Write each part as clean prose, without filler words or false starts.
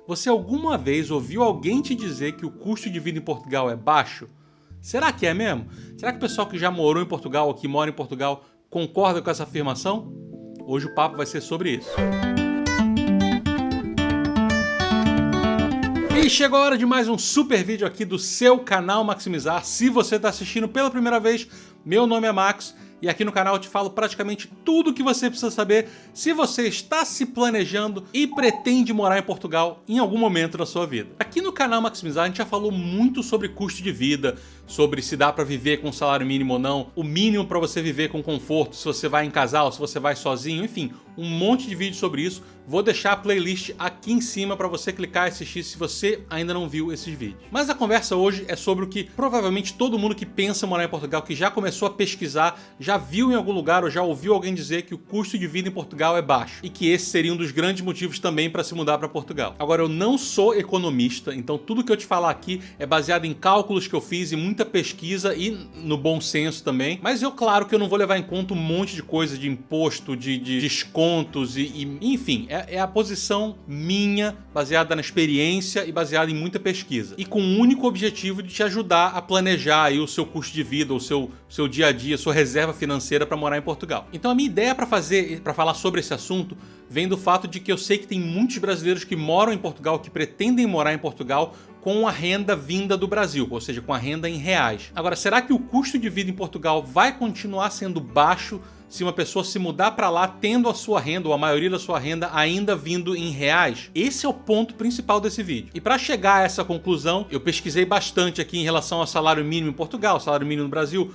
Você alguma vez ouviu alguém te dizer que o custo de vida em Portugal é baixo? Será que é mesmo? Será que o pessoal que já morou em Portugal ou que mora em Portugal concorda com essa afirmação? Hoje o papo vai ser sobre isso. E chegou a hora de mais um super vídeo aqui do seu canal Maximizar. Se você está assistindo pela primeira vez, meu nome é Max e aqui no canal eu te falo praticamente tudo o que você precisa saber se você está se planejando e pretende morar em Portugal em algum momento da sua vida. Aqui no canal Maximizar a gente já falou muito sobre custo de vida, sobre se dá para viver com salário mínimo ou não, o mínimo para você viver com conforto, se você vai em casal, se você vai sozinho, enfim, um monte de vídeo sobre isso. Vou deixar a playlist aqui em cima para você clicar e assistir se você ainda não viu esses vídeos. Mas a conversa hoje é sobre o que provavelmente todo mundo que pensa em morar em Portugal, que já começou a pesquisar, já viu em algum lugar ou já ouviu alguém dizer que o custo de vida em Portugal é baixo e que esse seria um dos grandes motivos também para se mudar para Portugal. Agora, eu não sou economista, então tudo que eu te falar aqui é baseado em cálculos que eu fiz e muita pesquisa e no bom senso também, mas claro que eu não vou levar em conta um monte de coisa de imposto, de descontos e enfim, é a posição minha, baseada na experiência e baseada em muita pesquisa. E com o único objetivo de te ajudar a planejar aí o seu custo de vida, o seu dia a dia, sua reserva financeira para morar em Portugal. Então a minha ideia para falar sobre esse assunto vem do fato de que eu sei que tem muitos brasileiros que moram em Portugal, que pretendem morar em Portugal com a renda vinda do Brasil, ou seja, com a renda em reais. Agora, será que o custo de vida em Portugal vai continuar sendo baixo se uma pessoa se mudar para lá tendo a sua renda, ou a maioria da sua renda, ainda vindo em reais? Esse é o ponto principal desse vídeo. E para chegar a essa conclusão, eu pesquisei bastante aqui em relação ao salário mínimo em Portugal, salário mínimo no Brasil,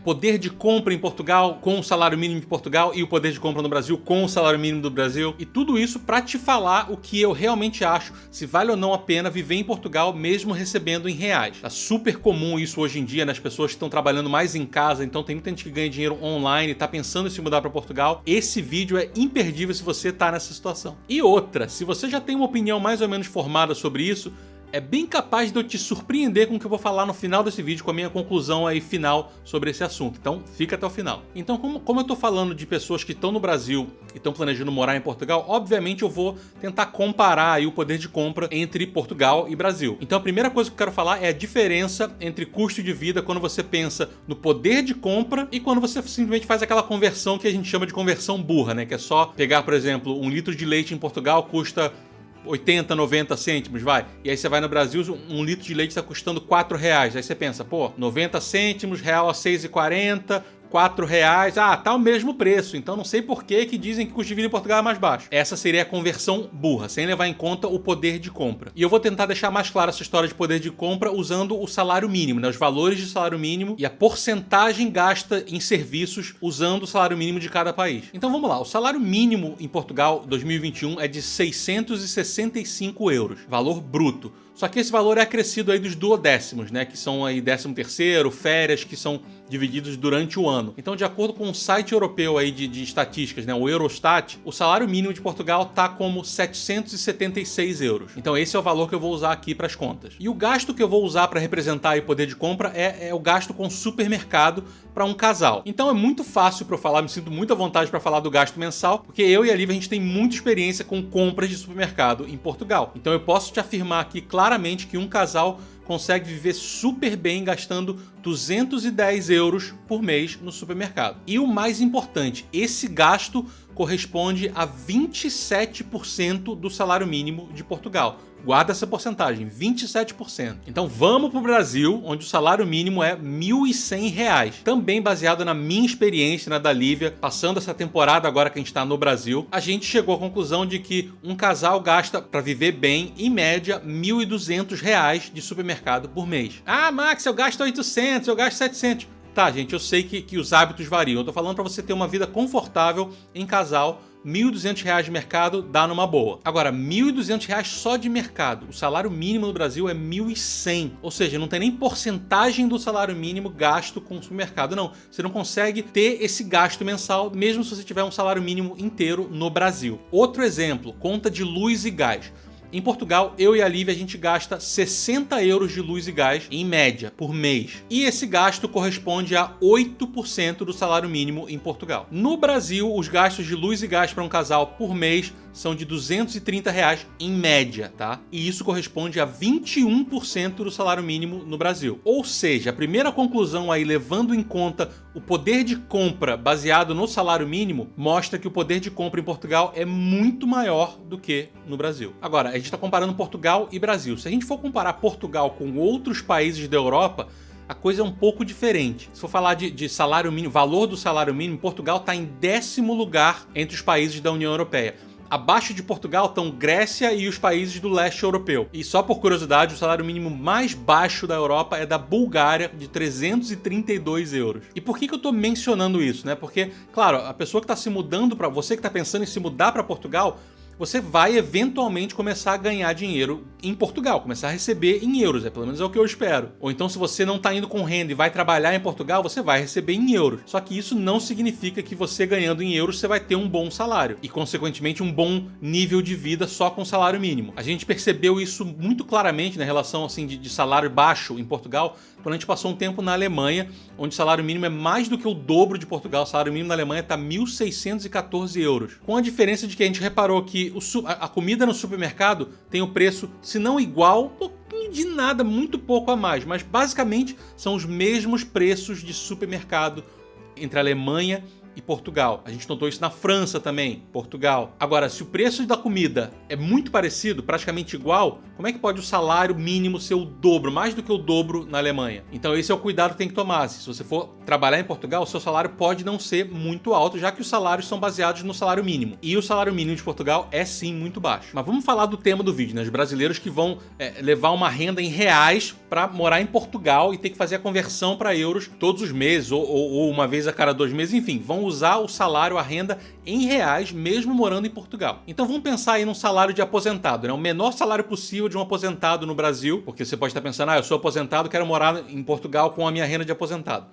poder de compra em Portugal com o salário mínimo de Portugal e o poder de compra no Brasil com o salário mínimo do Brasil, e tudo isso para te falar o que eu realmente acho, se vale ou não a pena viver em Portugal mesmo recebendo em reais. Tá super comum isso hoje em dia, né? As pessoas que estão trabalhando mais em casa, então tem muita gente que ganha dinheiro online e tá pensando em se mudar para Portugal. Esse vídeo é imperdível se você tá nessa situação. E outra, se você já tem uma opinião mais ou menos formada sobre isso, é bem capaz de eu te surpreender com o que eu vou falar no final desse vídeo, com a minha conclusão aí final sobre esse assunto. Então, fica até o final. Então, como eu tô falando de pessoas que estão no Brasil e estão planejando morar em Portugal, obviamente eu vou tentar comparar aí o poder de compra entre Portugal e Brasil. Então, a primeira coisa que eu quero falar é a diferença entre custo de vida quando você pensa no poder de compra e quando você simplesmente faz aquela conversão que a gente chama de conversão burra, né? Que é só pegar, por exemplo, um litro de leite em Portugal custa 80, 90 cêntimos, vai. E aí você vai no Brasil, um litro de leite está custando R$4. Aí você pensa, pô, 90 cêntimos, real a 6,40, R$4, tá o mesmo preço, então não sei por que dizem que o custo de vida em Portugal é mais baixo. Essa seria a conversão burra, sem levar em conta o poder de compra. E eu vou tentar deixar mais clara essa história de poder de compra usando o salário mínimo, né? Os valores de salário mínimo e a porcentagem gasta em serviços usando o salário mínimo de cada país. Então vamos lá, o salário mínimo em Portugal 2021 é de 665 euros, valor bruto. Só que esse valor é acrescido aí dos duodécimos, né? Que são aí 13º, férias, que são divididos durante o ano. Então, de acordo com o site europeu aí de estatísticas, né, o Eurostat, o salário mínimo de Portugal tá como 776 euros. Então, esse é o valor que eu vou usar aqui para as contas. E o gasto que eu vou usar para representar aí o poder de compra é o gasto com supermercado para um casal. Então, é muito fácil para eu falar, me sinto muito à vontade para falar do gasto mensal, porque eu e a Lívia, a gente tem muita experiência com compras de supermercado em Portugal. Então, eu posso te afirmar aqui claramente que um casal consegue viver super bem gastando 210 euros por mês no supermercado. E o mais importante, esse gasto corresponde a 27% do salário mínimo de Portugal. Guarda essa porcentagem, 27%. Então vamos para o Brasil, onde o salário mínimo é R$1.100. Também baseado na minha experiência, na da Lívia, passando essa temporada agora que a gente está no Brasil, a gente chegou à conclusão de que um casal gasta, para viver bem, em média, R$1.200 de supermercado por mês. Ah, Max, eu gasto 800, eu gasto 700. Tá, gente, eu sei que os hábitos variam. Eu tô falando para você ter uma vida confortável em casal. R$1.200 de mercado dá numa boa. Agora, R$1.200 só de mercado. O salário mínimo no Brasil é 1.100. Ou seja, não tem nem porcentagem do salário mínimo gasto com o supermercado. Não, você não consegue ter esse gasto mensal, mesmo se você tiver um salário mínimo inteiro no Brasil. Outro exemplo, conta de luz e gás. Em Portugal, eu e a Lívia, a gente gasta 60 euros de luz e gás, em média, por mês. E esse gasto corresponde a 8% do salário mínimo em Portugal. No Brasil, os gastos de luz e gás para um casal por mês são de R$230 em média, tá? E isso corresponde a 21% do salário mínimo no Brasil. Ou seja, a primeira conclusão aí, levando em conta o poder de compra baseado no salário mínimo, mostra que o poder de compra em Portugal é muito maior do que no Brasil. Agora, a gente está comparando Portugal e Brasil. Se a gente for comparar Portugal com outros países da Europa, a coisa é um pouco diferente. Se for falar de salário mínimo, valor do salário mínimo, Portugal está em 10º lugar entre os países da União Europeia. Abaixo de Portugal estão Grécia e os países do leste europeu. E só por curiosidade, o salário mínimo mais baixo da Europa é da Bulgária, de 332 euros. E por que eu estou mencionando isso, né? Porque, claro, a pessoa que está se mudando para... Você que está pensando em se mudar para Portugal, você vai eventualmente começar a ganhar dinheiro em Portugal, começar a receber em euros, pelo menos é o que eu espero. Ou então, se você não está indo com renda e vai trabalhar em Portugal, você vai receber em euros. Só que isso não significa que você ganhando em euros você vai ter um bom salário e, consequentemente, um bom nível de vida só com salário mínimo. A gente percebeu isso muito claramente na relação assim, de salário baixo em Portugal, quando a gente passou um tempo na Alemanha, onde o salário mínimo é mais do que o dobro de Portugal. O salário mínimo na Alemanha está 1.614 euros. Com a diferença de que a gente reparou que a comida no supermercado tem o preço, se não igual, um pouquinho de nada, muito pouco a mais. Mas basicamente são os mesmos preços de supermercado entre a Alemanha e Portugal. A gente notou isso na França também, Portugal. Agora, se o preço da comida é muito parecido, praticamente igual, como é que pode o salário mínimo ser o dobro, mais do que o dobro na Alemanha? Então esse é o cuidado que tem que tomar. Se você for trabalhar em Portugal, o seu salário pode não ser muito alto, já que os salários são baseados no salário mínimo. E o salário mínimo de Portugal é sim muito baixo. Mas vamos falar do tema do vídeo, né? Os brasileiros que vão levar uma renda em reais para morar em Portugal e ter que fazer a conversão para euros todos os meses ou uma vez a cada 2 meses, enfim, vão usar o salário, a renda em reais, mesmo morando em Portugal. Então vamos pensar aí num salário de aposentado, né? O menor salário possível de um aposentado no Brasil, porque você pode estar pensando, eu sou aposentado, quero morar em Portugal com a minha renda de aposentado.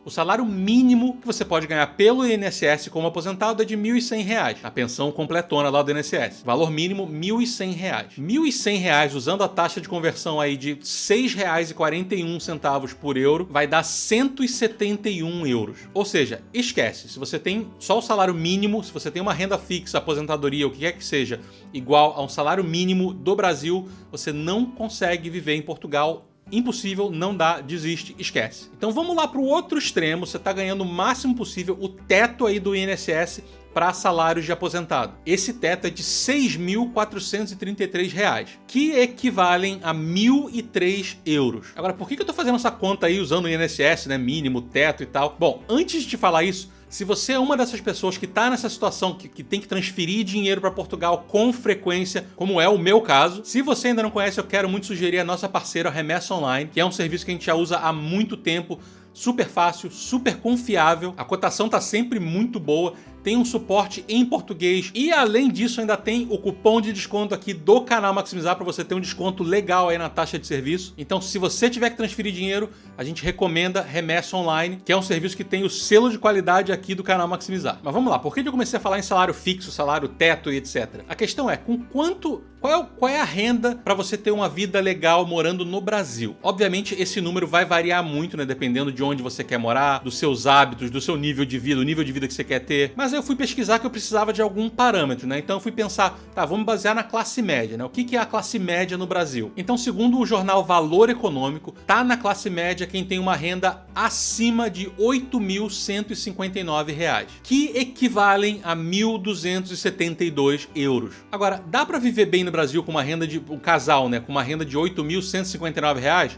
O salário mínimo que você pode ganhar pelo INSS como aposentado é de R$ 1.100. A pensão completona lá do INSS. Valor mínimo, R$ 1.100. R$ 1.100, usando a taxa de conversão aí de R$ 6,41 por euro, vai dar 171 euros. Ou seja, esquece. Se você tem só o salário mínimo, se você tem uma renda fixa, aposentadoria, o que quer que seja, igual a um salário mínimo do Brasil, você não consegue viver em Portugal. Impossível, não dá, desiste, esquece. Então vamos lá para o outro extremo, você está ganhando o máximo possível, o teto aí do INSS para salários de aposentado. Esse teto é de R$ 6.433, que equivalem a 1.003 euros. Agora, por que eu estou fazendo essa conta aí usando o INSS, né, mínimo, teto e tal? Bom, antes de te falar isso, se você é uma dessas pessoas que está nessa situação, que tem que transferir dinheiro para Portugal com frequência, como é o meu caso, se você ainda não conhece, eu quero muito sugerir a nossa parceira Remessa Online, que é um serviço que a gente já usa há muito tempo, super fácil, super confiável, a cotação está sempre muito boa, tem um suporte em português e além disso ainda tem o cupom de desconto aqui do canal Maximizar para você ter um desconto legal aí na taxa de serviço. Então se você tiver que transferir dinheiro, a gente recomenda Remessa Online, que é um serviço que tem o selo de qualidade aqui do canal Maximizar. Mas vamos lá, por que eu comecei a falar em salário fixo, salário teto e etc? A questão é, qual é a renda para você ter uma vida legal morando no Brasil? Obviamente esse número vai variar muito, né, dependendo de onde você quer morar, dos seus hábitos, do seu nível de vida, o nível de vida que você quer ter. Mas eu fui pesquisar que eu precisava de algum parâmetro, né? Então eu fui pensar, vamos basear na classe média, né? O que é a classe média no Brasil? Então, segundo o jornal Valor Econômico, tá na classe média quem tem uma renda acima de R$ 8.159, que equivalem a 1.272 euros. Agora, dá para viver bem no Brasil com uma renda de um casal, né? Com uma renda de R$ 8.159?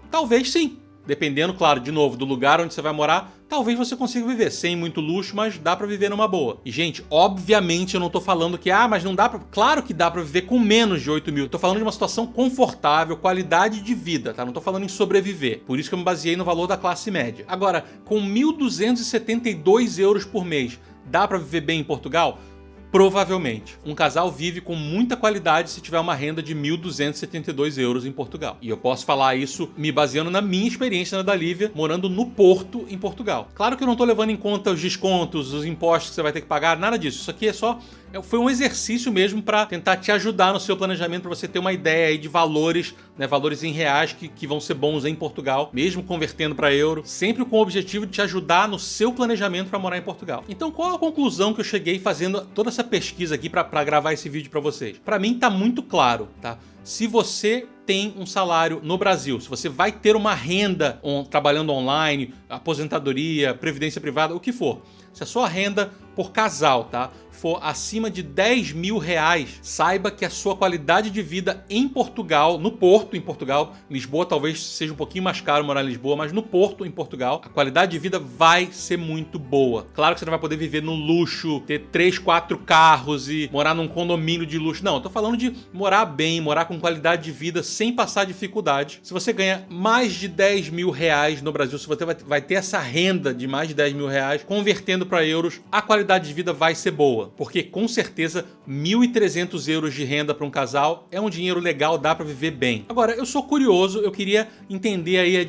Talvez sim. Dependendo, claro, de novo, do lugar onde você vai morar, talvez você consiga viver sem muito luxo, mas dá pra viver numa boa. E, gente, obviamente eu não tô falando que, mas não dá pra... Claro que dá pra viver com menos de 8 mil. Eu tô falando de uma situação confortável, qualidade de vida, tá? Não tô falando em sobreviver. Por isso que eu me baseei no valor da classe média. Agora, com 1.272 euros por mês, dá pra viver bem em Portugal? Provavelmente. Um casal vive com muita qualidade se tiver uma renda de 1.272 euros em Portugal. E eu posso falar isso me baseando na minha experiência da Lívia, morando no Porto, em Portugal. Claro que eu não tô levando em conta os descontos, os impostos que você vai ter que pagar, nada disso. Isso aqui foi um exercício mesmo para tentar te ajudar no seu planejamento, para você ter uma ideia aí de valores, né, valores em reais que vão ser bons em Portugal, mesmo convertendo para euro, sempre com o objetivo de te ajudar no seu planejamento para morar em Portugal. Então, qual a conclusão que eu cheguei fazendo toda essa pesquisa aqui para gravar esse vídeo para vocês? Para mim tá muito claro, tá? Se você tem um salário no Brasil, se você vai ter uma renda trabalhando online, aposentadoria, previdência privada, o que for, se a sua renda por casal, tá, for acima de 10 mil reais, saiba que a sua qualidade de vida em Portugal, no Porto, em Portugal, Lisboa talvez seja um pouquinho mais caro morar em Lisboa, mas no Porto, em Portugal, a qualidade de vida vai ser muito boa. Claro que você não vai poder viver no luxo, ter 3, 4 carros e morar num condomínio de luxo. Não, eu tô falando de morar bem, morar com qualidade de vida sem passar dificuldade. Se você ganha mais de 10 mil reais no Brasil, se você vai ter essa renda de mais de 10 mil reais, convertendo para euros, a qualidade de vida vai ser boa. Porque com certeza 1.300 euros de renda para um casal é um dinheiro legal, dá para viver bem. Agora, eu sou curioso, eu queria entender aí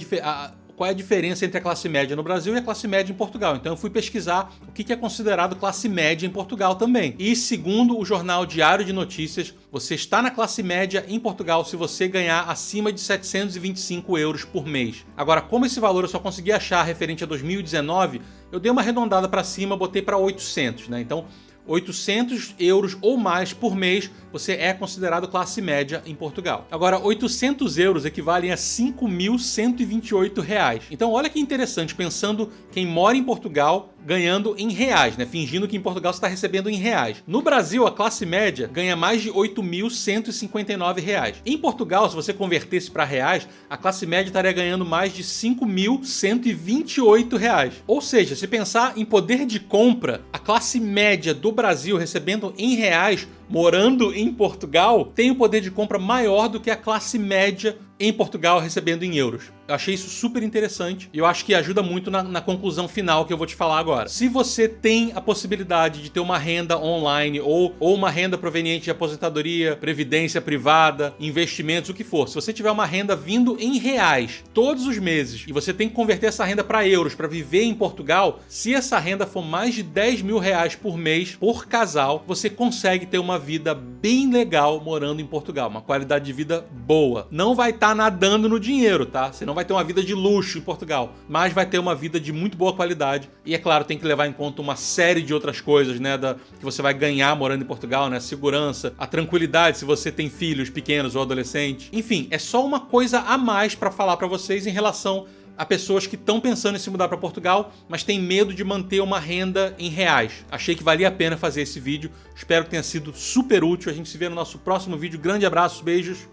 qual é a diferença entre a classe média no Brasil e a classe média em Portugal. Então eu fui pesquisar o que é considerado classe média em Portugal também. E segundo o jornal Diário de Notícias, você está na classe média em Portugal se você ganhar acima de 725 euros por mês. Agora, como esse valor eu só consegui achar referente a 2019, eu dei uma arredondada para cima, botei para 800, né? Então 800 euros ou mais por mês, você é considerado classe média em Portugal. Agora, 800 euros equivalem a 5.128 reais. Então, olha que interessante, pensando quem mora em Portugal ganhando em reais, né? Fingindo que em Portugal você está recebendo em reais. No Brasil, a classe média ganha mais de 8.159 reais. Em Portugal, se você convertesse para reais, a classe média estaria ganhando mais de 5.128 reais. Ou seja, se pensar em poder de compra, a classe média do Brasil recebendo em reais, morando em Portugal, tem um poder de compra maior do que a classe média em Portugal recebendo em euros. Eu achei isso super interessante e eu acho que ajuda muito na conclusão final que eu vou te falar agora. Se você tem a possibilidade de ter uma renda online ou uma renda proveniente de aposentadoria, previdência privada, investimentos, o que for, se você tiver uma renda vindo em reais todos os meses e você tem que converter essa renda para euros para viver em Portugal, se essa renda for mais de 10 mil reais por mês por casal, você consegue ter uma vida bem legal morando em Portugal, uma qualidade de vida boa. Não vai estar nadando no dinheiro, tá? Você não vai ter uma vida de luxo em Portugal, mas vai ter uma vida de muito boa qualidade. E é claro, tem que levar em conta uma série de outras coisas, né, que você vai ganhar morando em Portugal, né? Segurança, a tranquilidade se você tem filhos pequenos ou adolescentes. Enfim, é só uma coisa a mais para falar para vocês em relação a pessoas que estão pensando em se mudar para Portugal, mas têm medo de manter uma renda em reais. Achei que valia a pena fazer esse vídeo. Espero que tenha sido super útil. A gente se vê no nosso próximo vídeo. Grande abraço, beijos.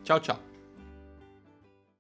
Tchau, tchau.